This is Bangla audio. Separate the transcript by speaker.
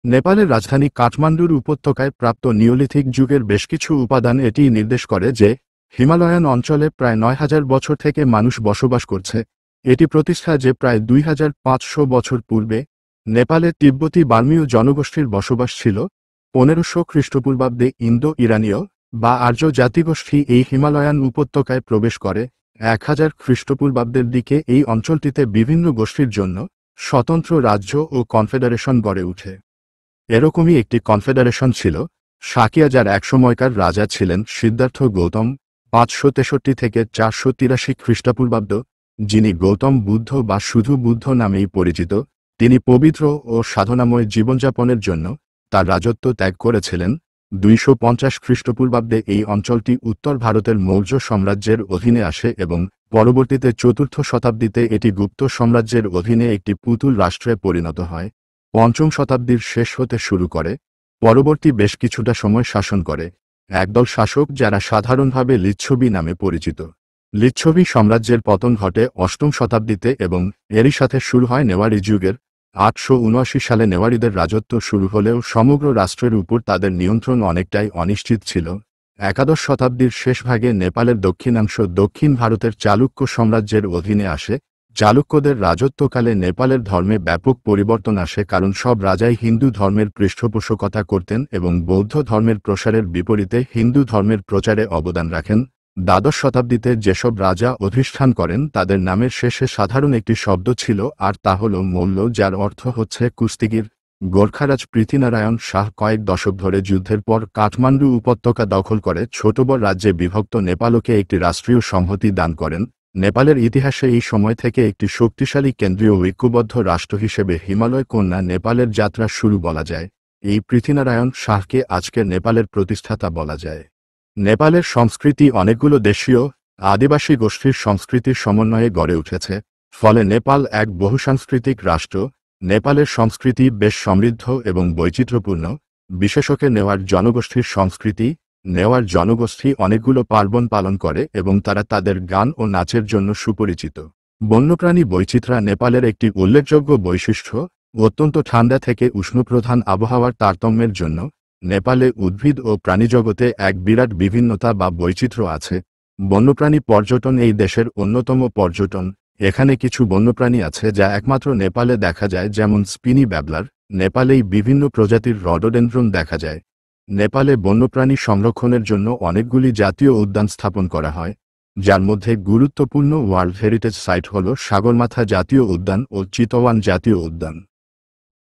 Speaker 1: নেপালের রাজধানী কাঠমান্ডুর উপত্যকায় প্রাপ্ত নিওলিথিক যুগের বেশ কিছু উপাদান এটি নির্দেশ করে যে হিমালয়ান অঞ্চলে প্রায় ৯,০০০ বছর থেকে মানুষ বসবাস করছে। এটি প্রতিষ্ঠা যে প্রায় ২,৫০০ বছর পূর্বে নেপালে তিব্বতী বার্মীয় জনগোষ্ঠীর বসবাস ছিল। ১৫০০ খ্রিস্টপূর্বাব্দে ইন্দো ইরানীয় বা আর্য জাতিগোষ্ঠী এই হিমালয়ান উপত্যকায় প্রবেশ করে। ১০০০ খ্রিস্টপূর্বাব্দের দিকে এই অঞ্চলটিতে বিভিন্ন গোষ্ঠীর জন্য স্বতন্ত্র রাজ্য ও কনফেডারেশন গড়ে ওঠে। এরকমই একটি কনফেডারেশন ছিল সাকিয়া, যার একসময়কার রাজা ছিলেন সিদ্ধার্থ গৌতম ৫৬৩ থেকে ৪৮৩ খ্রিস্টপূর্বাব্দ, যিনি গৌতম বুদ্ধ বা শুধু বুদ্ধ নামেই পরিচিত। তিনি পবিত্র ও সাধনাময় জীবনযাপনের জন্য তার রাজত্ব ত্যাগ করেছিলেন। ২৫০ খ্রিস্টপূর্বাব্দে এই অঞ্চলটি উত্তর ভারতের মৌর্য সাম্রাজ্যের অধীনে আসে এবং পরবর্তীতে ৪র্থ শতাব্দীতে এটি গুপ্ত সাম্রাজ্যের অধীনে একটি পুতুল রাষ্ট্রে পরিণত হয়। ৫ম শতাব্দীর শেষ হতে শুরু করে। পরবর্তী বেশ কিছুটা সময় শাসন করে একদল শাসক যারা সাধারণভাবে লিচ্ছবি নামে পরিচিত। লিচ্ছবি সাম্রাজ্যের পতন ঘটে ৮ম শতাব্দীতে এবং এরই সাথে শুরু হয় নেওয়ারি যুগের। ৮৭৯ সালে নেওয়ারিদের রাজত্ব শুরু হলেও সমগ্র রাষ্ট্রের উপর তাদের নিয়ন্ত্রণ অনেকটাই অনিশ্চিত ছিল। একাদশ শতাব্দীর শেষভাগে নেপালের দক্ষিণাংশ দক্ষিণ ভারতের চালুক্য সাম্রাজ্যের অধীনে আসে। চালুক্যদের রাজত্বকালে নেপালের ধর্মে ব্যাপক পরিবর্তন আসে, কারণ সব রাজাই হিন্দু ধর্মের পৃষ্ঠপোষকতা করতেন এবং বৌদ্ধ ধর্মের প্রসারের বিপরীতে হিন্দু ধর্মের প্রচারে অবদান রাখেন। দ্বাদশ শতাব্দীতে যেসব রাজা অধিষ্ঠান করেন তাদের নামের শেষে সাধারণ একটি শব্দ ছিল, আর তা হল মল্ল, যার অর্থ হচ্ছে কুস্তিগির। গোর্খারাজ পৃথ্বীনারায়ণ শাহ কয়েক দশক ধরে যুদ্ধের পর কাঠমান্ডু উপত্যকা দখল করে ছোটবড় রাজ্যে বিভক্ত নেপালকে একটি রাষ্ট্রীয় সংহতি দান করেন। নেপালের ইতিহাসে এই সময় থেকে একটি শক্তিশালী কেন্দ্রীয় ঐক্যবদ্ধ রাষ্ট্র হিসেবে হিমালয় কন্যা নেপালের যাত্রা শুরু বলা যায়। এই পৃথ্বীনারায়ণ শাহকে আজকের নেপালের প্রতিষ্ঠাতা বলা যায়। নেপালের সংস্কৃতি অনেকগুলো দেশীয় আদিবাসী গোষ্ঠীর সংস্কৃতির সমন্বয়ে গড়ে উঠেছে, ফলে নেপাল এক বহুসাংস্কৃতিক রাষ্ট্র। নেপালের সংস্কৃতি বেশ সমৃদ্ধ এবং বৈচিত্র্যপূর্ণ। বিশেষকে নেওয়ার জনগোষ্ঠীর সংস্কৃতি। নেওয়ার জনগোষ্ঠী অনেকগুলো পার্বণ পালন করে এবং তারা তাদের গান ও নাচের জন্য সুপরিচিত। বন্যপ্রাণী বৈচিত্র্য নেপালের একটি উল্লেখযোগ্য বৈশিষ্ট্য। অত্যন্ত ঠান্ডা থেকে উষ্ণপ্রধান আবহাওয়ার তারতম্যের জন্য নেপালে উদ্ভিদ ও প্রাণীজগতে এক বিরাট বিভিন্নতা বা বৈচিত্র্য আছে। বন্যপ্রাণী পর্যটন এই দেশের অন্যতম পর্যটন। এখানে কিছু বন্যপ্রাণী আছে যা একমাত্র নেপালে দেখা যায়, যেমন স্পিনি ব্যাবলার। নেপালেই বিভিন্ন প্রজাতির রডোডেনড্রন দেখা যায়। নেপালে বন্যপ্রাণী সংরক্ষণের জন্য অনেকগুলি জাতীয় উদ্যান স্থাপন করা হয়, যার মধ্যে গুরুত্বপূর্ণ ওয়ার্ল্ড হেরিটেজ সাইট হল সাগরমাথা জাতীয় উদ্যান ও চিতওয়ান জাতীয় উদ্যান।